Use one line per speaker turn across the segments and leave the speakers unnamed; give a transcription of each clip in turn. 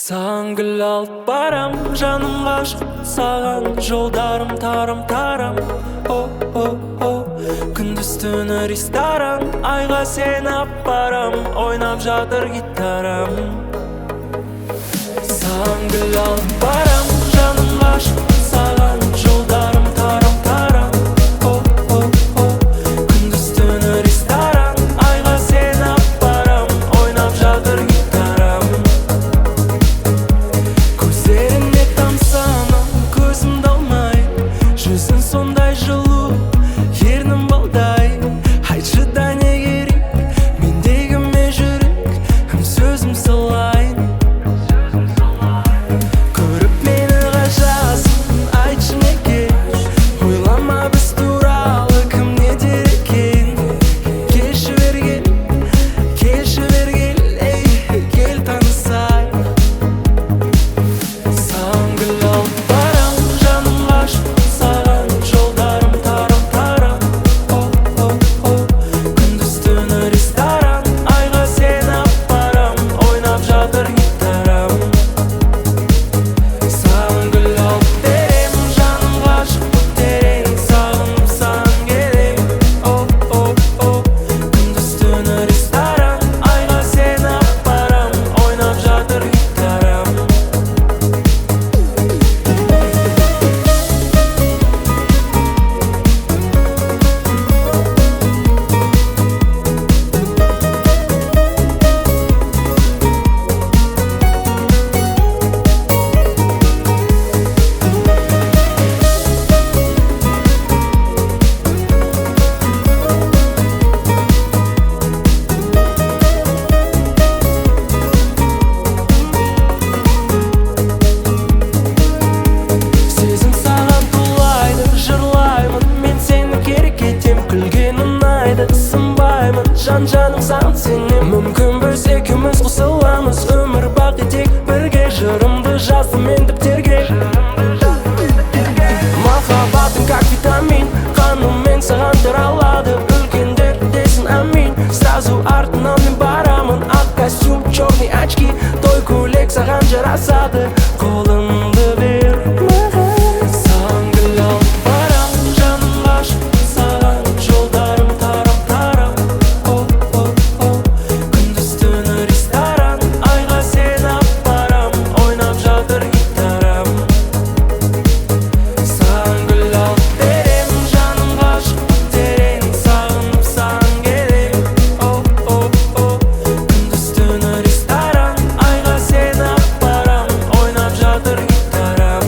Саған гүл алып барам, жаным ғашық саған, жолдарым тарам-тарам. О, күндіз түні ресторан, айға сен апарам, ойнап жатыр гитарам. Саған гүл алып барам, жаным ғашық саған, жолдарым тарам-тарам. О, күндіз түні ресторан, айға сен апарам, ойнап жатыр гитарам. Көздеріңе тамсанам, көзімді алмай, жүзің сондай жылу, ернің балдай. Айтшы да не керек, мендегі ме жүрек, сөзім солайын. Көріп мені ғажасың, айтшы неге, ойлама біз туралы кім не дер екен. Келші бергел, ей, кел танысайық. Саған гүл алып барам, жаным ғашық саған, жолдарым тарам-тарам. О, күндіз түні ресторан, айға сен апарам, ойнап жатыр гитарам. Саған гүл алып берем, жаным ғашық терең, сағынып саған келем. О, күндіз түні ресторан, айға сен апарам, ойнап жатыр гитарам. Сезім саған тулайды, жырлаймын, мен сені керек етем, күлген ұнайды, сынбаймын, жан-жаным саған сенем. Мүмкін біз екеуміз қосыламыз, өмір бақи тек бірге. Жырымды жаздым мен діптерге, махаббатым как витамин, қаныммен саған таралады, үлкендер десін амин. Сразу артынан мен барамын, ақ костюм, черный очки, той көйлек саған жарасады, қолыңды бер маған. Саған гүл алып барам, жаным ғашық саған, жолдарым тарам-тарам. О, күндіз түні ресторан, айға сен апарам, ойнап жатыр гитарам. Саған гүл алып берем, жаным ғашық терең, сағынып саған келем. О, күндіз түні ресторан, айға сен апарам, ойнап жатыр гитарам.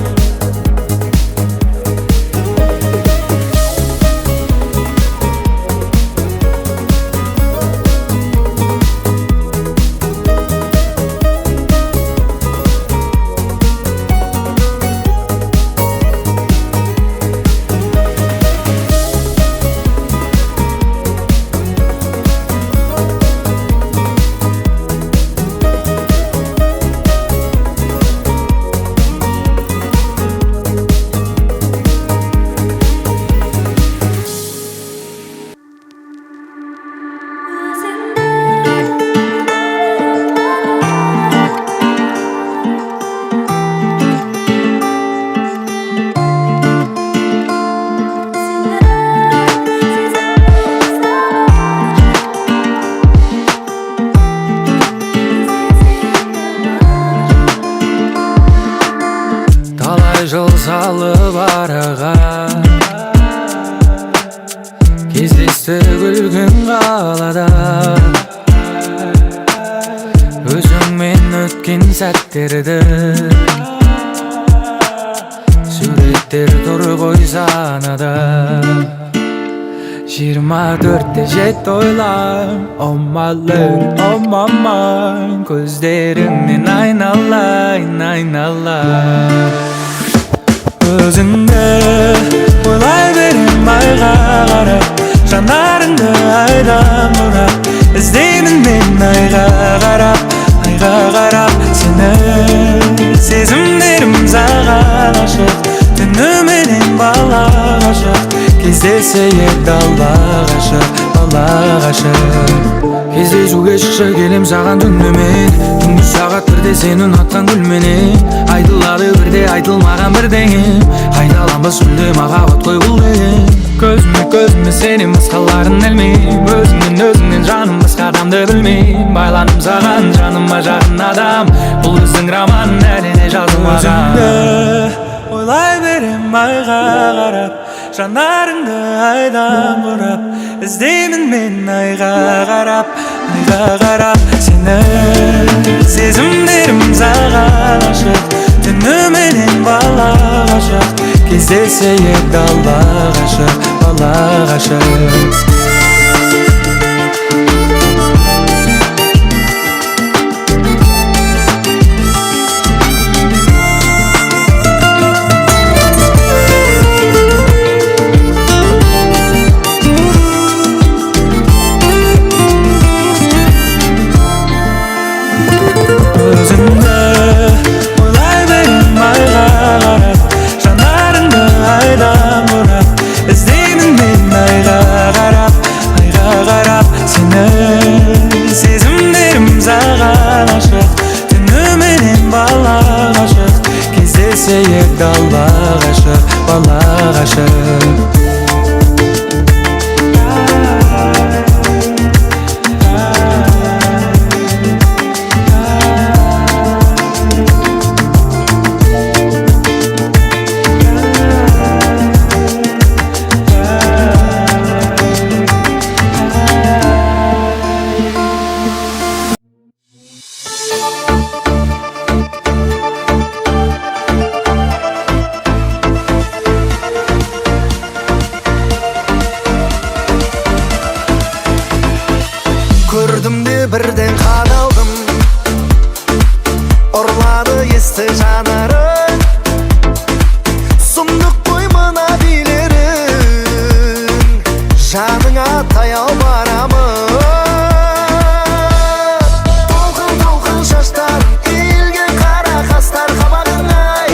Талай жыл салып араға, кездесті күлгін қалада. Өзіңмен өткен сәттерді суреттер тұр ғой санада. 24-те жет ойлам, oh my love, oh my mind. Көздеріңнен айналайын, айналайын. Өзіңді ойлай берем айға қарап, жанарыңды айдан бұрап, іздеймін мен айға қарап сені. Сезімдерім саған ашық, түніменен бала ғашық, кездесе ек дала ғашық,
бала ғашық. Кездесуге шықшы келем саған түнімен, түнгі сағат бірде сен ұнатқан гүлменен. Айтылады бірде айтылмаған бірдеңе, қайталанбас мүлде махаббат қой бұл деген. Көзіме сенен басқаларын ілмейм, өзіңнен жаным басқа адамды білмейм. Байланым саған жаныма жақын адам, бұл біздің роман әліне жазылмаған. Өзіңді ойлай берем айға қарап, жанарыңды айдан бұрап, іздеймін мен айға қарап сені. Сезімдерім саған ашық, түніменен бала ғашық. Кездесейік дала ғашық, бала ғашық. Сезімдерім саған ашық, түніменен бала ғашық. Кездесейік дала ғашық, бала ғашық.
Көрдім де бірден қадалдым, ұрлады есті жанарың. Сұмдық қой мына билерің, жаныңа таяу барамын. Толқын шаштарың, иілген қара қастар қабағың ай.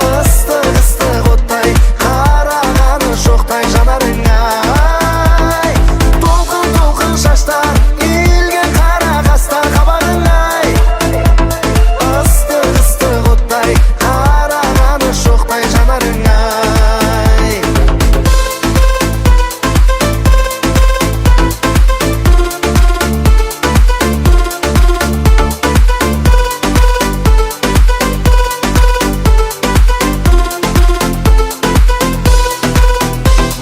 Ыстық оттай, қарағаны шоқтай жанарың ай. Толқын шаштар, иілген қара қастар қабағың ай. Ыстық оттай, қарағаны шоқтай жанарың ай.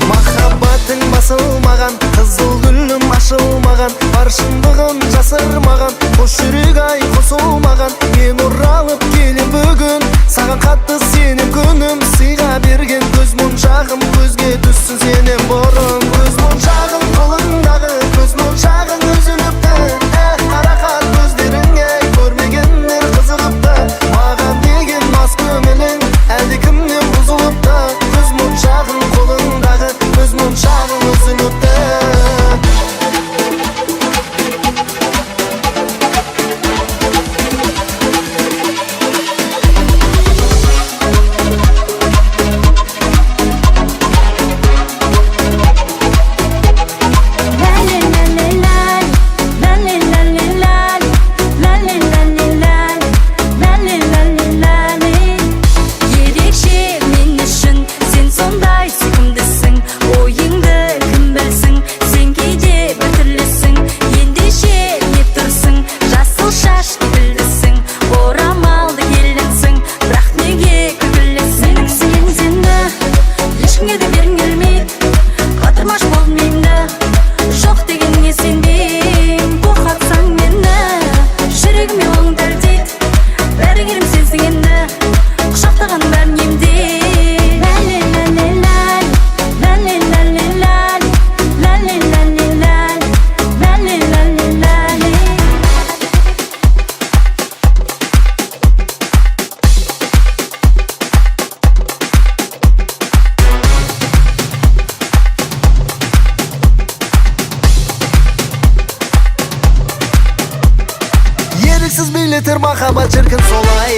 Махаббатың басылмаған, қызыл гүлім ашылмаған, бар шындығын жасырмаған, қос жүрек ай қосылмаған. Мен оралып келем бүгін, саған қатты сенем күнім. Сыйға берген көз моншағым, көзге түссін сенен бұрын. Көз моншағым қолыңдағы, көз моншағың үзіліпті. Қарақат көздеріңе көрмегендер қызығыпты. Маған деген мас көңілің әлде кімнен бұзылыпты. Көз моншағың қолыңдағы, көз моншағың үзіліпті. Еріксіз билетер махаббат шіркін солай.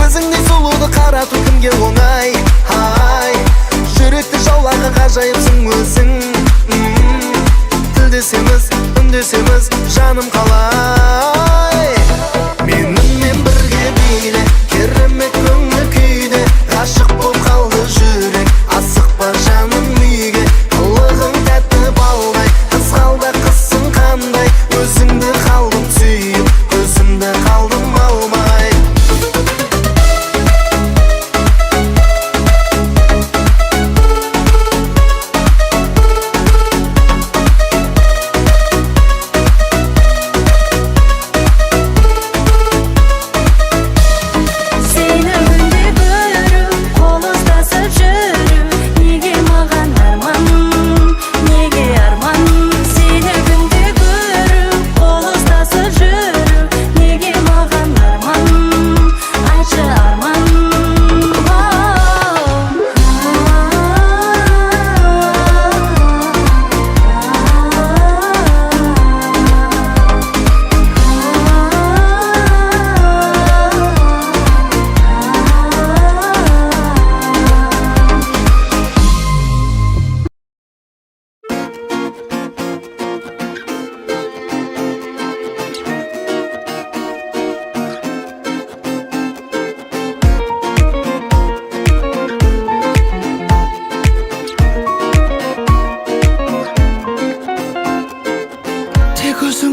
Өзіңдей сұлуды қарату кімге оңай. Жүректі жаулаған ғажайыпсың өзің. Тілдесеміз, үндесеміз, жаным қалай. Менімен бірге биле, керемет көңіл күйде. Ғашық боп қалды жүрек, асықпа жаным үйге. Қылығың тәтті балдай, қызғалда қызсың қандай. Өзіңді қалдым сүйіп, көзімді қалдым алмай.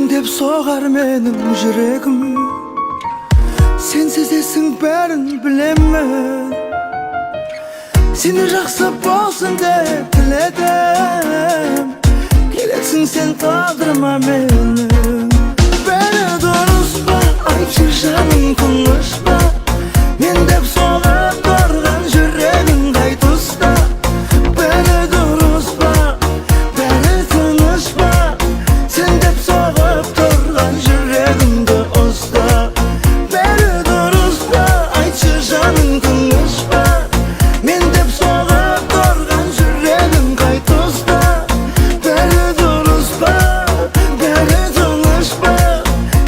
Деп соғар менің жүрегім, сенсіз есің бәрін білемін. Сені жақсы болсын деп тіледім, келексің сен тағдырыма менің. Бәрі дұрыс па, айтшы жаным тыныш па, мен деп соғып тұрған жүрегің қай тұста. Бәрі дұрыс па, бәрі тыныш па, сен деп соғып тұрған жүрегімді ұста. Бәрі дұрыс па, айтшы жаның тыныш па, мен деп соғып тұрған жүрегім қай тұста. Бәрі дұрыс па, бәрі тыныш па,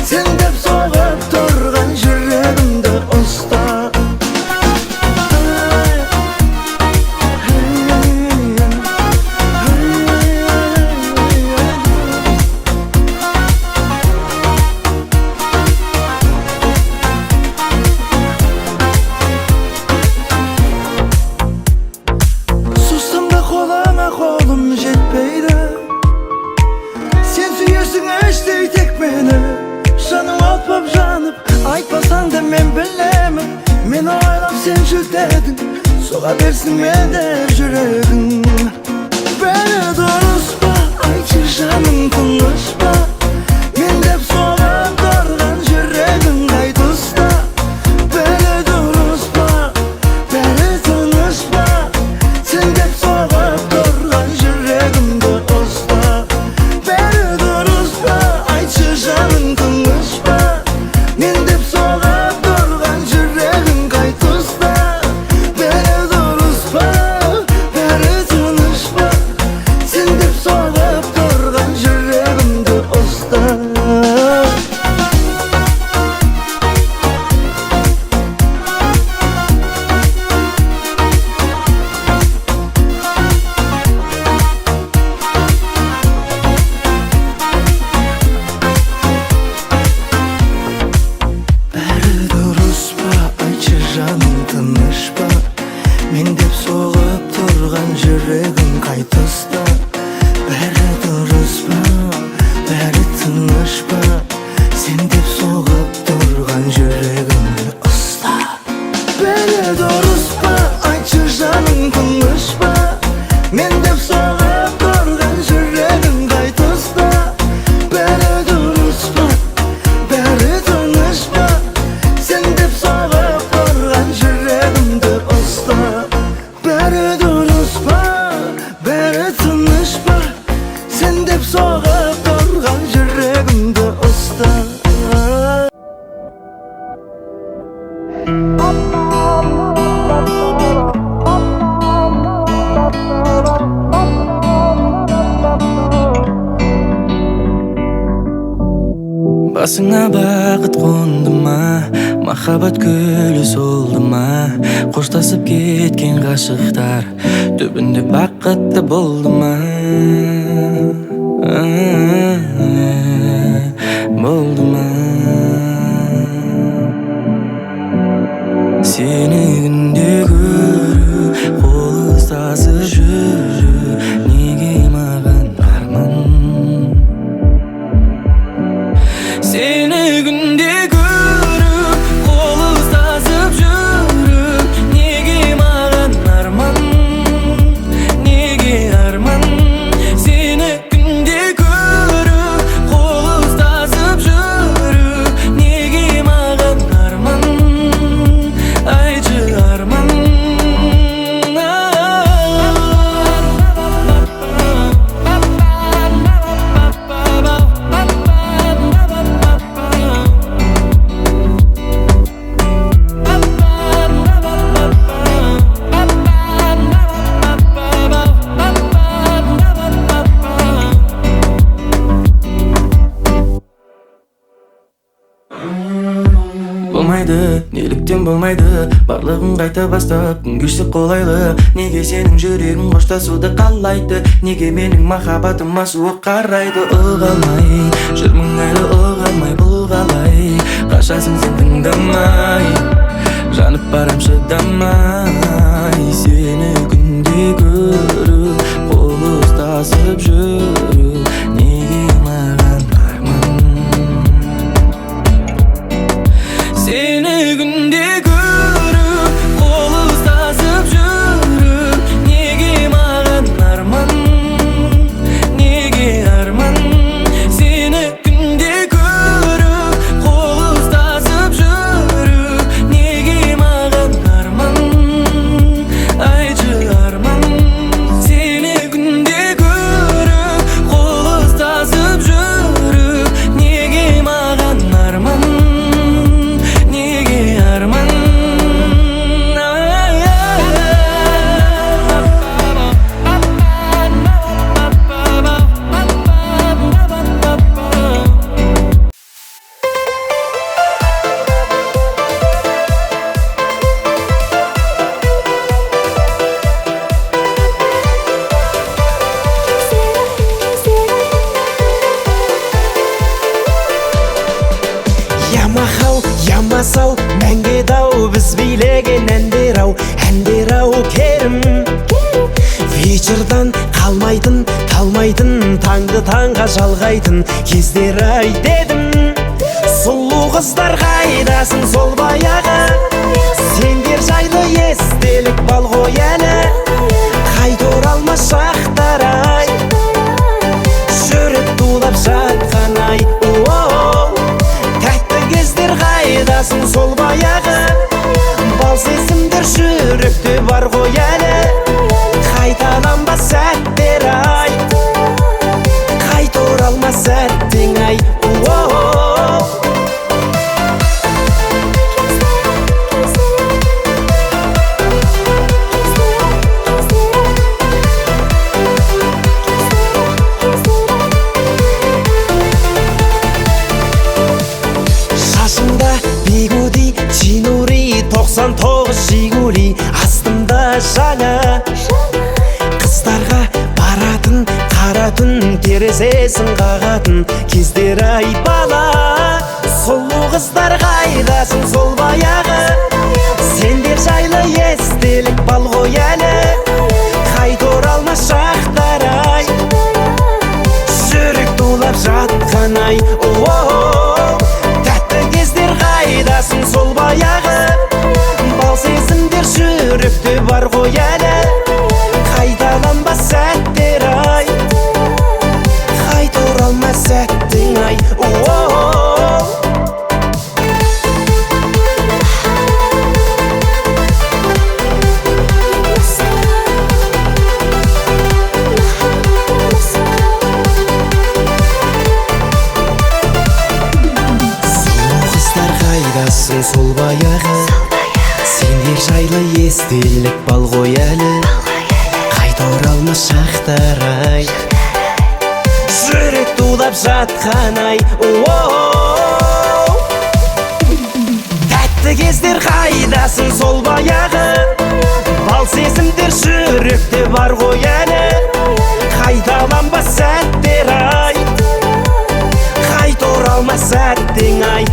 сен деп соғып тұрған жүрегімді ұста. Қолым жетпейді, сен сүйесің іштей тек мені. Жаным от боп жанып, айтпасаң да мен білемін. Мені ойлап сен жүдедің, соға берсін менде жүрегің. Бәрі дұрыс па, айтшы жаным тыныш па, мен деп соғып тұрған жүрегің қай тұста. Бәрі дұрыс па, бәрі тыныш па, сен деп соғып тұрған жүрегімді ұста. Бәрі дұрыс па, айтшы жаның тыныш па, мен деп соғып тұрған жүрегің қай тұста. Бәрі дұрыс па, бәрі тыныш па, сен деп соғып тұрған жүрегімді ұста. Бәрі дұрыс па, айтшы жаның тыныш па, мен деп соғып тұрған жүрегің қай тұста. Бәрі дұрыс па, бәрі тыныш па, сен деп соғып тұрған жүрегіңді ұста. Бәрі дұрыс па, айтшы жаның тыныш па, мен деп соғып тұрған жүрегің қай тұста. Бәрі дұрыс па, бәрі тыныш па, сен деп соғып тұрған жүрегімді ұста. Бәрі дұрыс па, бәрі тыныш па, сен деп соғып тұрған жүрегімді ұста.
Басыңа бақыт қонды ма, Махаббат гүлі солды ма, қоштасып кеткен ғашықтар түбінде бақытты болды ма? Болды ма? Сені күнде көру, қол ұстасып жүру, неге маған арман? Сені күнде көру, қол ұстасып жүру, неге маған арман? Неге арман? Сені күнде көру, қол ұстасып жүру, неге маған арман? Айтшы арман. Болмайды, неліктен болмайды, барлығын қайта бастап күн кешсе қолайлы. Неге сенің жүрегің қоштасуды қалайды, неге менің махаббатыма суық қарайды? Ұғалмай жүрмін әлі, ұғалмай бұл қалай? Қашасың сен тыңдамай, жанып барам шыдамай. Сені күнде көру, қол ұстасып жүру, неге маған арман? Сені күнде көру, қол ұстасып жүру, неге маған арман? Неге арман? Сені күнде көру, қол ұстасып жүру, неге маған арман? Айтшы арман. Сені күнде көру, қол ұстасып жүру, неге маған арман? Неге арман?
Ямахау, ямасау, мәңге дау, біз билеген әндер-ау керім. Вечердан қалмайтын, талмайтын, таңды таңға жалғайтын кездер-ай дедім. Сұлу қыздар қайдасың сол баяғы, сендер жайлы естелік бал ғой әлі. Қайта оралмас шақтар-ай, жүрек тулап жатқан-ай. Тәтті кездер қайдасың сол баяғы, бал сезімдер жүректе бар ғой әлі. Қайталанбас сәттер-ай, қайта оралмас сәттең-ай. Шашымда бигуди, чинури, 99 жигули, астымда жаңа. Қыздарға баратын, қаратын, терезесін қағатын кездер-ай бала. Сұлу қыздар қайдасың сол баяғы, сендер жайлы естелік бал ғой әлі. Қайта оралмас шақтар-ай, жүрек тулап жатқан-ай. Тәтті кездер қайдасың сол баяғы, бал сезімдер жүректе бар ғой әлі. Қайталанбас сәттер-ай, қайта оралмас сәттең-ай. Қайдасың сол баяғы, сендер жайлы естелік бал ғой әлі. Қайта оралмас шақтар-ай, жүрек тулап жатқан-ай. Тәтті
Жақсы кездер қайдасын сол баяғы, бал сезімдер жүректе бар ғой әлі. Қайталанбас сәттер ай, қайта оралмас сәттең ай.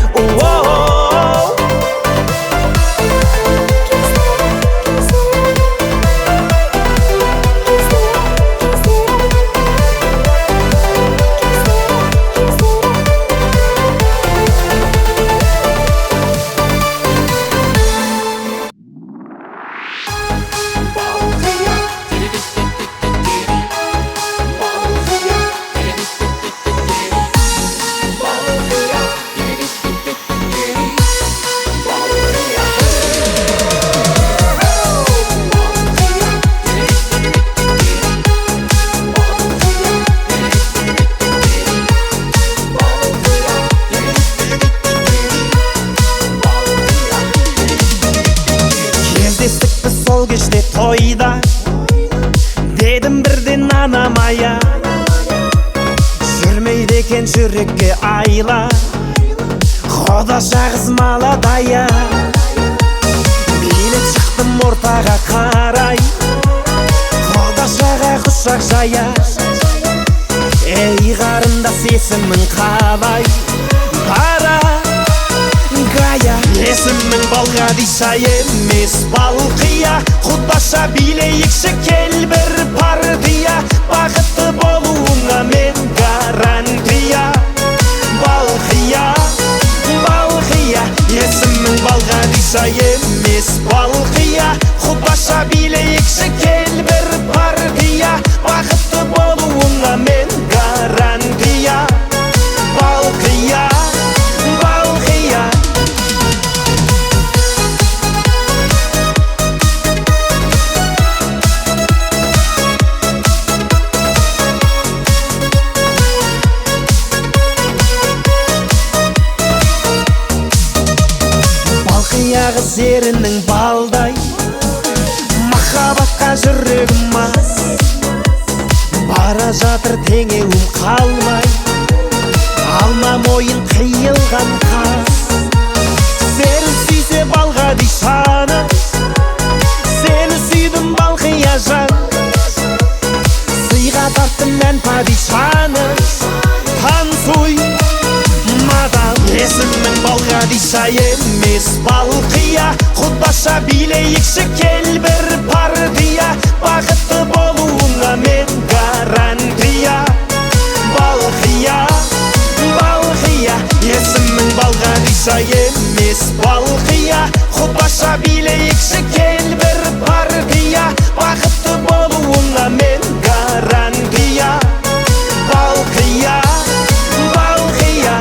Сол кеште тойда дедім бірден анамая, жүрмейді екен жүрекке айла, Құда жағыз маладая. Билеп шықтым ортаға қарай, Құда жаға құшақ жая. Ей қарындас есімің қалай? Бара Гая. Есімің Балғадиша емес Балқия, Құдаша билейікші кел бір партия, бақытты болуыңа мен гарантия. Балқия, Балқия. Есімің Балғадиша емес Балқия, Құдаша билейікші кел бір партия, бақытты болуыңа мен гарантия. Балқия, Балқия. Балқияғы серінің балдай, махаббатқа жүрегім мас, бара жатыр теңеуім қалмай, алма мойын қиылған қас. Сені сүйсе Балғадишаны, сені сүйдім Балқия жан, сыйға тарттым мән падишаны. Танцуй, мадам. Есімің Балғадиша емес Балқия, Құдаша билейікші кел бір партия, бақытты болуыңа мен гарантия. Балқия, Балқия. Есімің Балғадиша емес Балқия, Құдаша билейікші кел бір партия, бақытты болуыңа мен гарантия. Балқия, Балқия.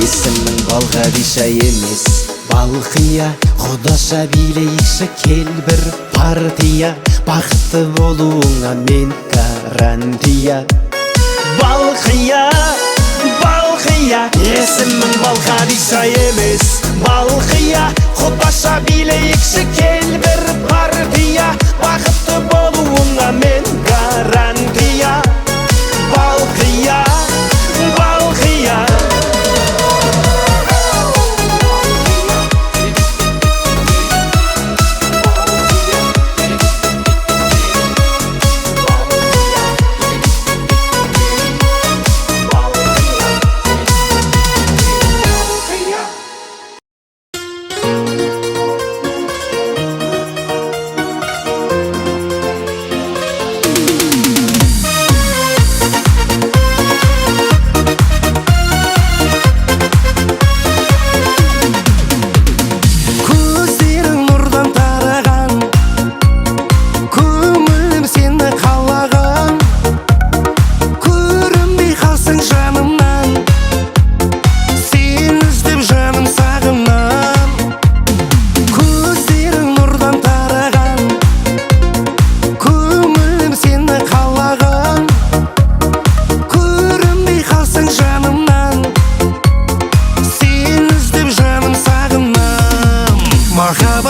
Есімің Балғадиша емес Балқия, Құдаша билейікші кел бір партия, бақытты болуыңа мен гарантия. Балқия, Балқия. Есімің Балғадиша емес Балқия, Құдаша билейікші кел бір партия, бақытты болуыңа мен гарантия. Балқия, Балқия.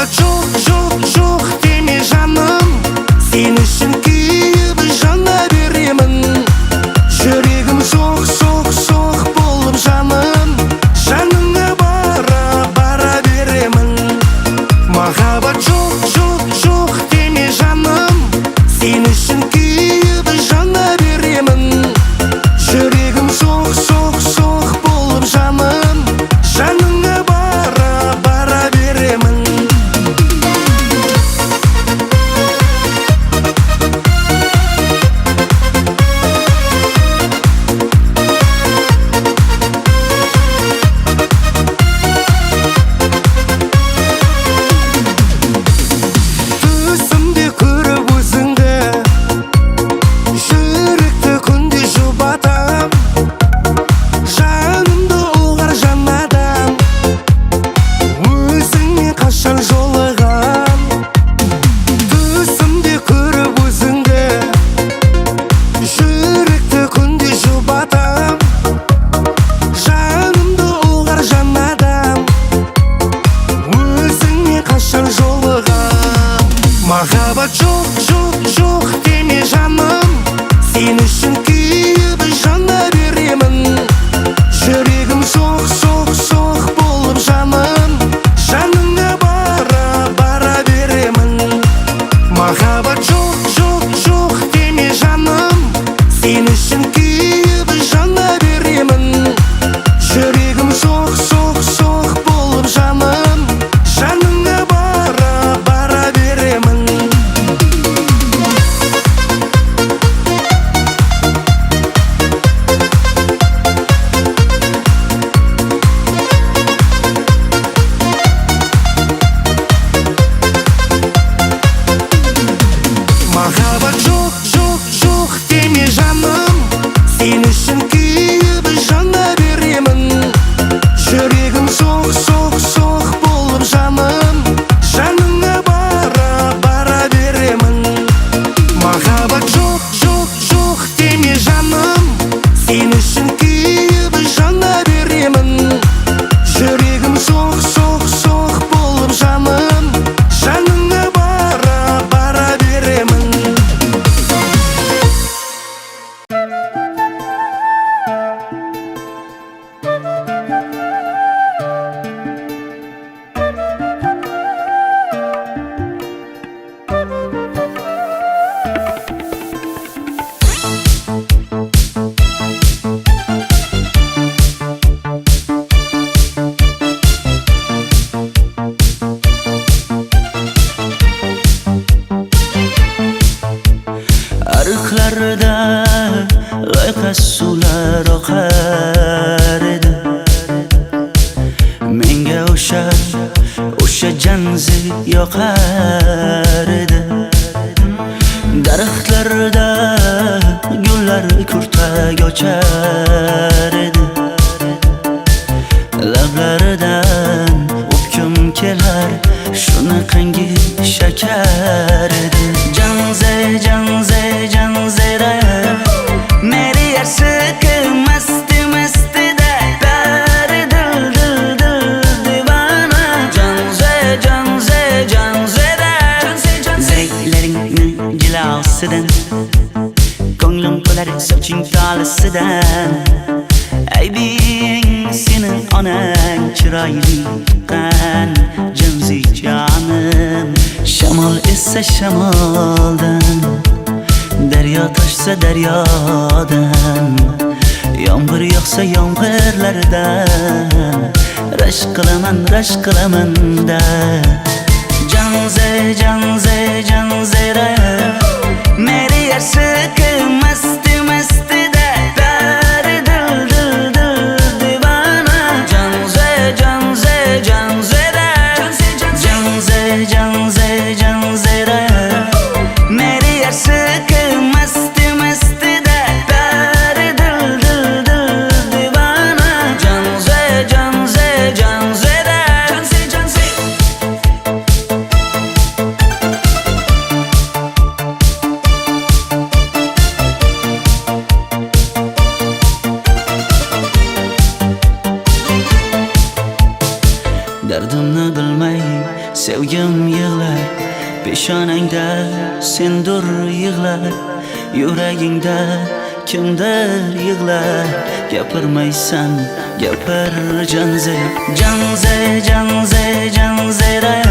Махаббат жоқ, жоқ, жоқ деме жаным, сен үшін күйіп жана беремін. Жүрегім соқ, соқ, соқ болып жаным, жаныңа бара, бара беремін. Махаббат жоқ, жоқ, жоқ деме жаным, сен үшін күйіп жана беремін. Жүрегім соқ, соқ, соқ болып жаным, жаныңа бара, бара беремін. Түсімде көріп өзіңді, жүректі күнде жұбатам, жанымды ұлғар жанадан, өзіңе қашан жолығам. Түсімде көріп өзіңді, жүректі күнде жұбатам, жанымды ұлғар жанадан, өзіңе қашан жолығам. Махаббат жоқ, жоқ, жоқ деме жаным, сен үшін күйіп жана беремін. Жүрегім соқ, соқ, соқ болып жаным, жаныңа бара, бара беремін. Махаббат жоқ, жоқ, жоқ деме жаным, сен үшін күйіп жана беремін. Жүрегім соқ, соқ, соқ болып жаным, жаныңа бара, бара беремін. Махаббат жоқ, жоқ, жоқ деме жаным, сен үшін күйіп жана беремін. Жүрегім соқ, соқ, соқ болып жаным, жаныңа бара, бара беремін. Махаббат жоқ, жоқ, жоқ деме жаным, сен үшін күйіп жана беремін. Жүрегім соқ, соқ, соқ болып жаным, жаныңа бара, бара беремін.
Arıqlarda g'ayqas suvlar oqar edi. Menga o'sha janzi yoqar edi. Daraxtlarda gullar kurtak ochar edi. Lablaridan o'pkim kelar, shunaqangi shakar edi. Janze, janze, janzera, meri yarsiq masti mastida, bari dil dil dil divana. Janze, janze, janzera, zeylaringni jilosidan, ko'nglim to'lar soching tolisidan. Aybing sening onang chiroyli qan, janzi jonim. Shamol essa shamoldan, daryo toshsa daryodan, yomg'ir yog'sa yomg'irlardan, rashk qilaman da. Janze, janze, janzera, meri yarsiq masti mastida, bari dil dil dil divana. Janze, janze, janzera, janze, janze, janzera, meri yarsiq masti mastida, bari dil dil dil divana. Janze, janze, janzera, sevgim yığlar Peshonangda sendur yığlar Yuragingda kimdir yığlar Gapirmaysan gapir Janze Janze Janze Janze